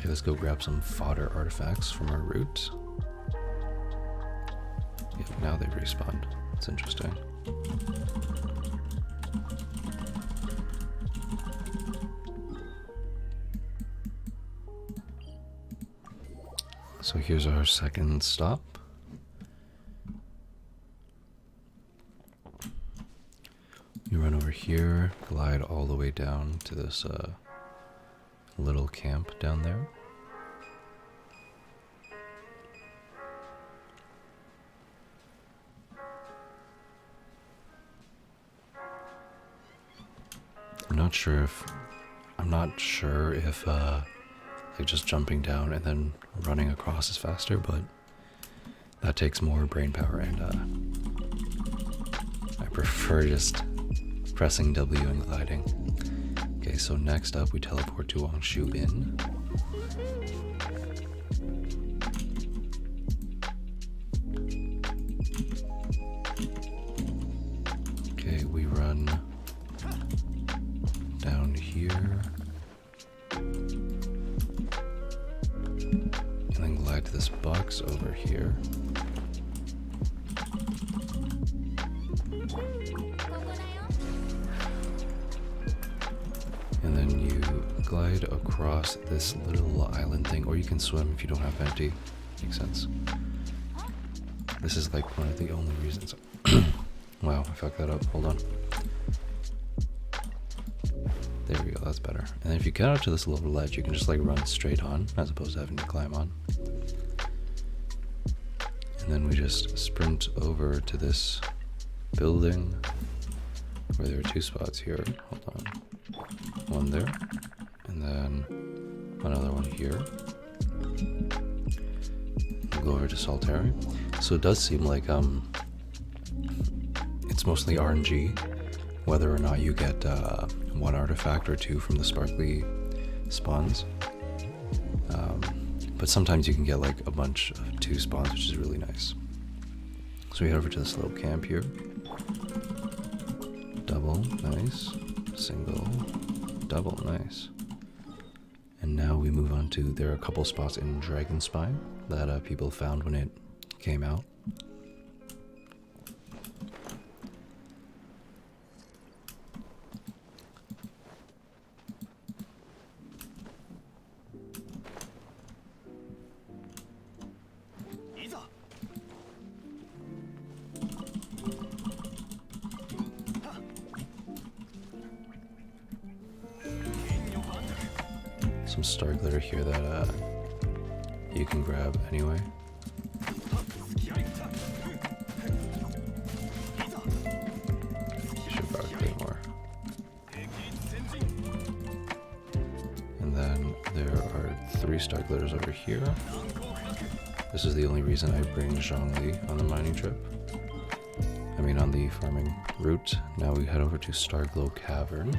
Okay, let's go grab some fodder artifacts from our route. Yep, now they've respawned. That's interesting. So here's our second stop. You run over here, glide all the way down to this little camp down there. I'm not sure if like just jumping down and then running across is faster, but that takes more brain power, and I prefer just pressing W and gliding. Okay, so next up we teleport to Wangshu Inn. Okay, we run down here and then glide to this box over here. And then you glide across this little island thing, or you can swim if you don't have Venti. Makes sense. This is like one of the only reasons. Wow, I fucked that up. Hold on. There we go, that's better. And then if you get out to this little ledge, you can just like run straight on, as opposed to having to climb on. And then we just sprint over to this building, where there are two spots here. Hold on. One there, and then another one here. We'll go over to Sal Terrae. So it does seem like it's mostly RNG, whether or not you get one artifact or two from the sparkly spawns. But sometimes you can get like a bunch of two spawns, which is really nice. So we head over to this little camp here. Double, nice. Single, double, nice. And now we move on to, there are a couple spots in Dragon Spine that people found when it came out. Some star glitter here that you can grab anyway. Should probably get more. And then there are 3 star glitters over here. This is the only reason I bring Zhongli on the mining trip. I mean on the farming route. Now we head over to Starglow Cavern.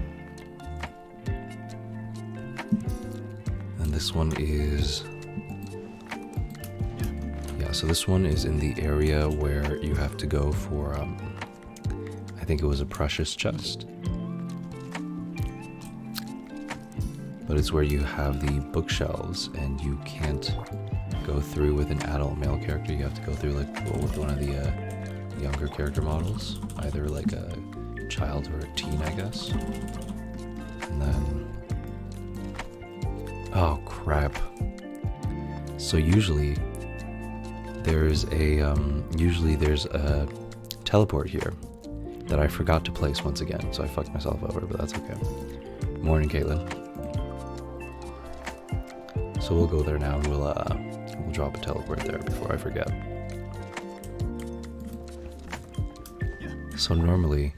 This one is, yeah, so this one is in the area where you have to go for, I think it was a precious chest. But it's where you have the bookshelves and you can't go through with an adult male character. You have to go through like with one of the younger character models, either like a child or a teen, I guess. And then, oh crap. So usually there's a teleport here that I forgot to place once again, so I fucked myself over, but that's okay. Morning, Caitlin. So we'll go there now and we'll drop a teleport there before I forget. So normally,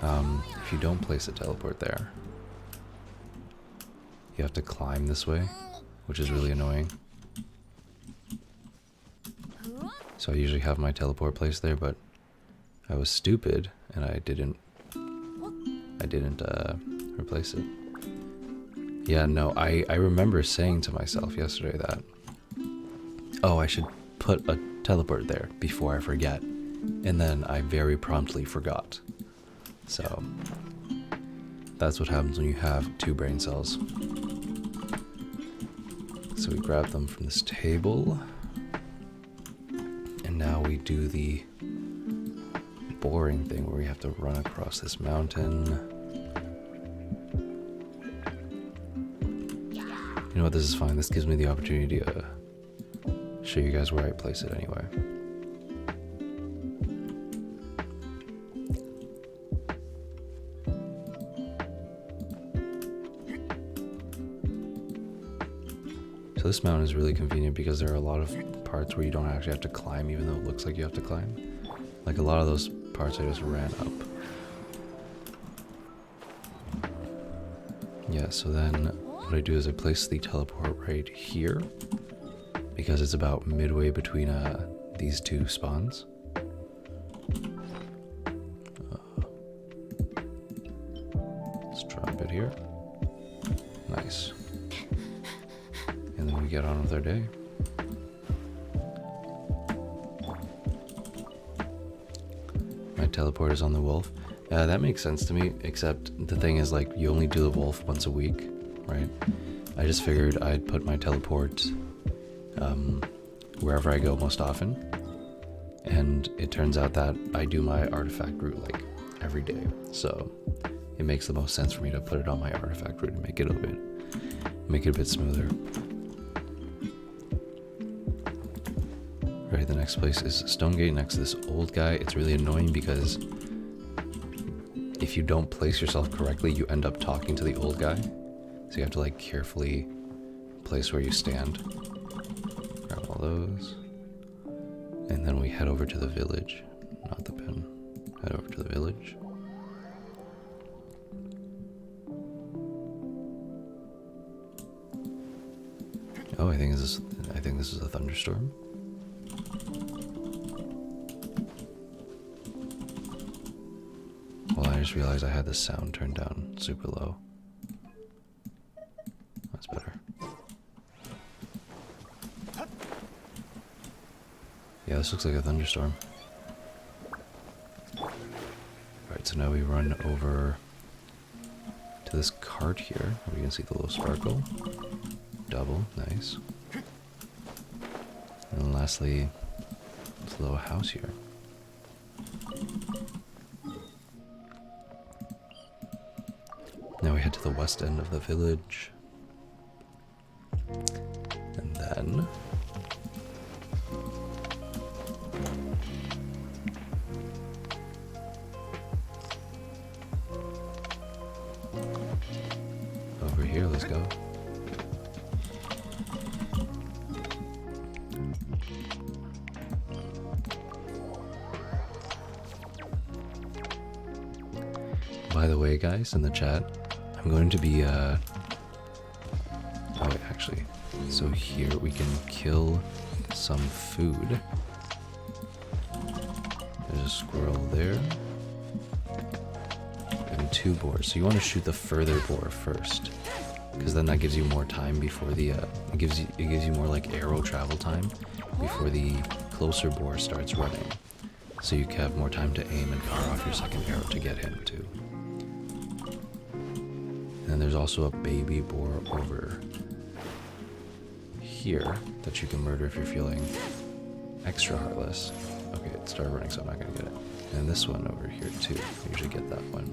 if you don't place a teleport there, you have to climb this way, which is really annoying. So I usually have my teleport placed there, but I was stupid and I didn't replace it. Yeah, no, I remember saying to myself yesterday that, oh, I should put a teleport there before I forget. And then I very promptly forgot. So that's what happens when you have 2 brain cells. So we grab them from this table. And now we do the boring thing where we have to run across this mountain. You know what, this is fine. This gives me the opportunity to show you guys where I place it anyway. So this mountain is really convenient because there are a lot of parts where you don't actually have to climb, even though it looks like you have to climb. Like a lot of those parts I just ran up. Yeah, so then what I do is I place the teleport right here because it's about midway between these two spawns. Let's drop it here. Nice. And then we get on with our day. My teleport is on the wolf. That makes sense to me, except the thing is, like, you only do the wolf once a week, right? I just figured I'd put my teleport wherever I go most often. And it turns out that I do my artifact route, like, every day. So it makes the most sense for me to put it on my artifact route and make it a bit smoother. Right, the next place is Stonegate next to this old guy. It's really annoying because if you don't place yourself correctly, you end up talking to the old guy. So you have to, like, carefully place where you stand. Grab all those. And then we head over to the village. Not the pen. Head over to the village. Oh, I think this is a thunderstorm. Well, I just realized I had the sound turned down super low. That's better. Yeah, this looks like a thunderstorm. Alright, so now we run over to this cart here. Where you can see the little sparkle. Double, nice. And then lastly, this little house here. Now we head to the west end of the village. And then over here, let's go. By the way, guys, in the chat, I'm going to be, oh wait, actually, so here we can kill some food. There's a squirrel there. And 2 boars. So you want to shoot the further boar first, because then that gives you more time before the, it gives you more, like, arrow travel time before the closer boar starts running. So you have more time to aim and fire off your second arrow to get him too. And there's also a baby boar over here that you can murder if you're feeling extra heartless. Okay, it started running, so I'm not gonna get it. And this one over here too. I usually get that one.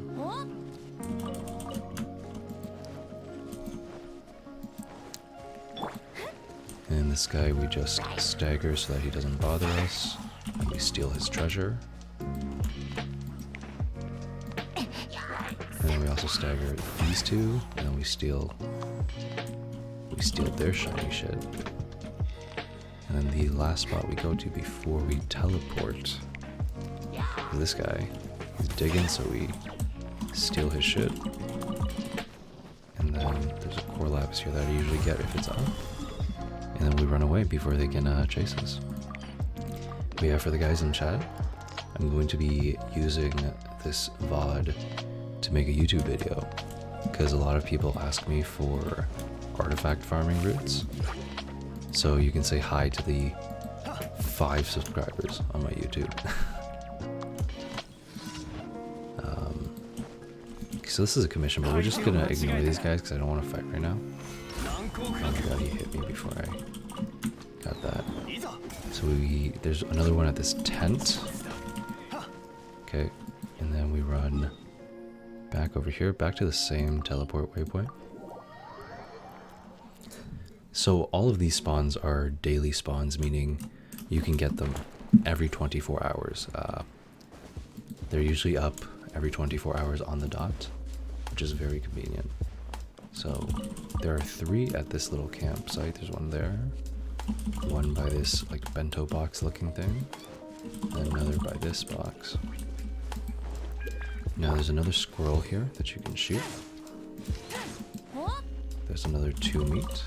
And this guy we just stagger so that he doesn't bother us. And we steal his treasure. And then we also stagger these 2, and then we steal their shiny shit. And then the last spot we go to before we teleport is this guy. He's digging, so we steal his shit. And then there's a core lapis here that I usually get if it's on. And then we run away before they can chase us. But yeah, for the guys in chat, I'm going to be using this VOD to make a YouTube video, because a lot of people ask me for artifact farming routes. So you can say hi to the 5 subscribers on my YouTube. So this is a commission, but we're just gonna ignore these guys because I don't want to fight right now. Oh my god, he hit me before I got that. So there's another one at this tent. Okay, and then we run back over here, back to the same teleport waypoint. So all of these spawns are daily spawns, meaning you can get them every 24 hours. They're usually up every 24 hours on the dot, which is very convenient. So there are 3 at this little campsite. There's one there, one by this like bento box looking thing, and another by this box. Now there's another squirrel here that you can shoot. There's another 2 meat.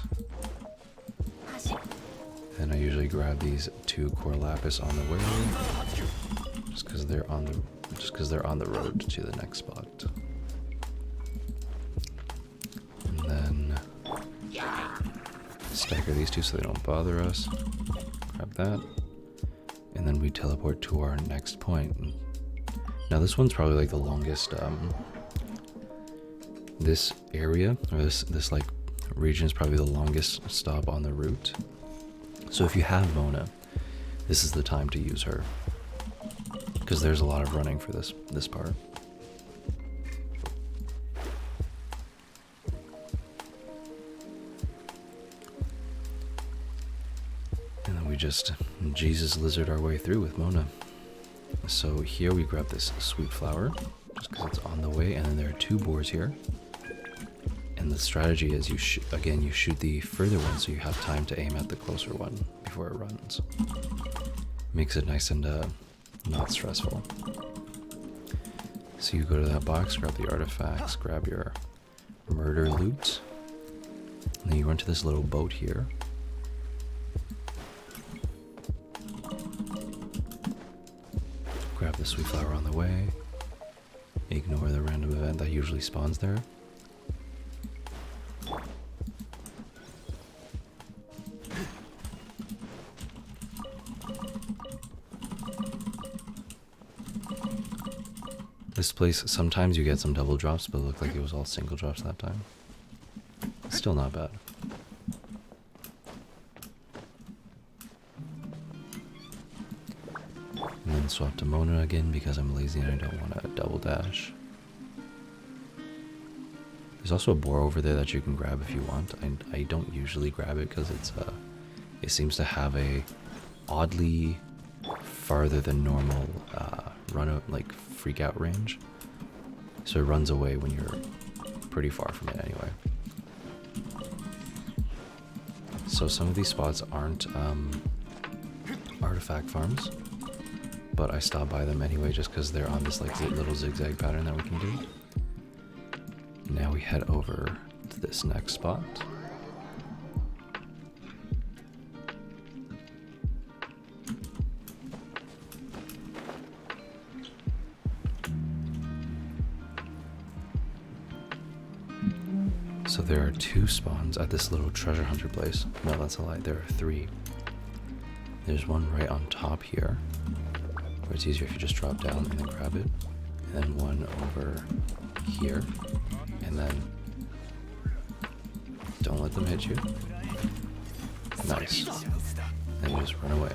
And I usually grab these 2 core lapis on the way, just because they're on the road to the next spot. And then stagger these 2 so they don't bother us. Grab that, and then we teleport to our next point. Now this one's probably like the longest. This area or this like region is probably the longest stop on the route. So if you have Mona, this is the time to use her, because there's a lot of running for this part. And then we just Jesus lizard our way through with Mona. So here we grab this sweet flower, just because it's on the way, and then there are 2 boars here. And the strategy is you shoot the further one so you have time to aim at the closer one before it runs. Makes it nice and not stressful. So you go to that box, grab the artifacts, grab your murder loot, and then you run to this little boat here. Grab the sweet flower on the way. Ignore the random event that usually spawns there. This place, sometimes you get some double drops, but it looked like it was all single drops that time. Still not bad. And then swap to Mona again because I'm lazy and I don't want to double dash. There's also a boar over there that you can grab if you want. I don't usually grab it because it seems to have a oddly farther than normal freak out range. So it runs away when you're pretty far from it anyway. So some of these spots aren't artifact farms, but I stop by them anyway just because they're on this like little zigzag pattern that we can do. Now we head over to this next spot. So there are 2 spawns at this little treasure hunter place. No, that's a lie. There are 3. There's one right on top here, where it's easier if you just drop down and then grab it. And then one over here. And then don't let them hit you. Nice. And you just run away.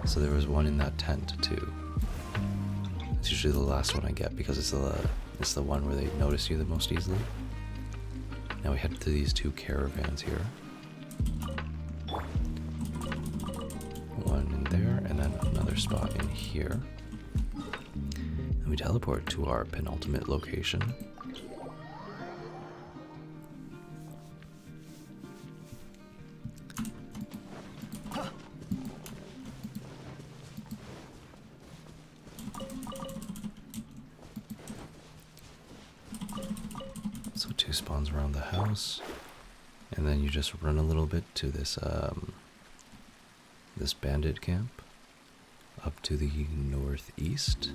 So there was one in that tent too. It's usually the last one I get because it's the one where they notice you the most easily. Now we head to these 2 caravans here. One in there, and then another spot in here. And we teleport to our penultimate location. So 2 spawns around the house, and then you just run a little bit to this this bandit camp up to the northeast.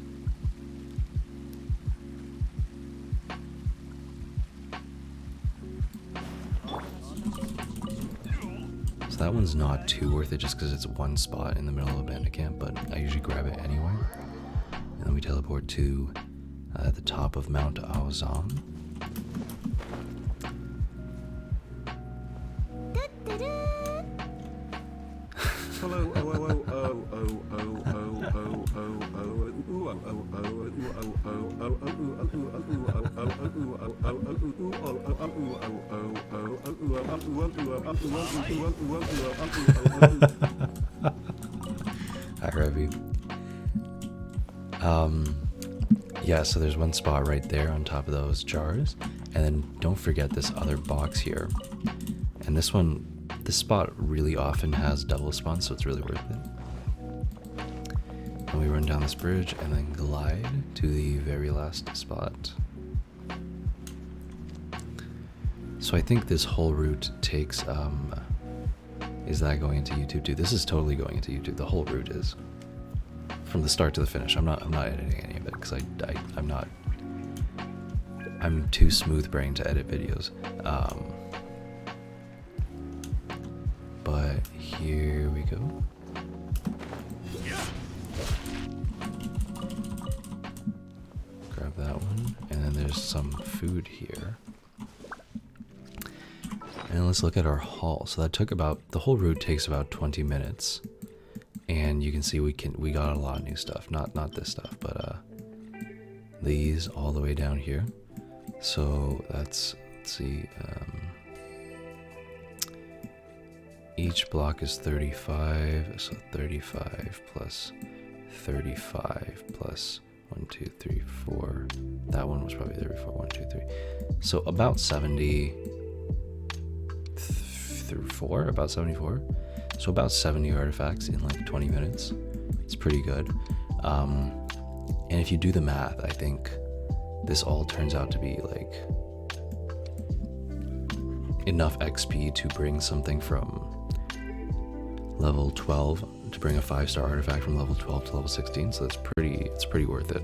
So that one's not too worth it just because it's one spot in the middle of a bandit camp, but I usually grab it anyway. And then we teleport to the top of Mount Aozang. Hi, Revy. Yeah, so there's one spot right there on top of those jars, and then don't forget this other box here. And this spot really often has double spawns, so it's really worth it. And we run down this bridge and then glide to the very last spot. So I think this whole route takes, is that going into YouTube too? This is totally going into YouTube. The whole route is. From the start to the finish. I'm not editing any of it because I'm too smooth-brained to edit videos. But here we go. Grab that one, and then there's some food here. And let's look at our haul. So that took the whole route takes about 20 minutes. And you can see we got a lot of new stuff. Not this stuff, but these all the way down here. So let's see. Each block is 35, so 35 plus 35 plus 1, 2, 3, 4. That one was probably 34. 1, 2, 3. So about 74. About 74. So about 70 artifacts in like 20 minutes. It's pretty good. And if you do the math, I think this all turns out to be like enough XP to bring something from level 12, to bring a 5-star artifact from level 12 to level 16. So it's pretty worth it.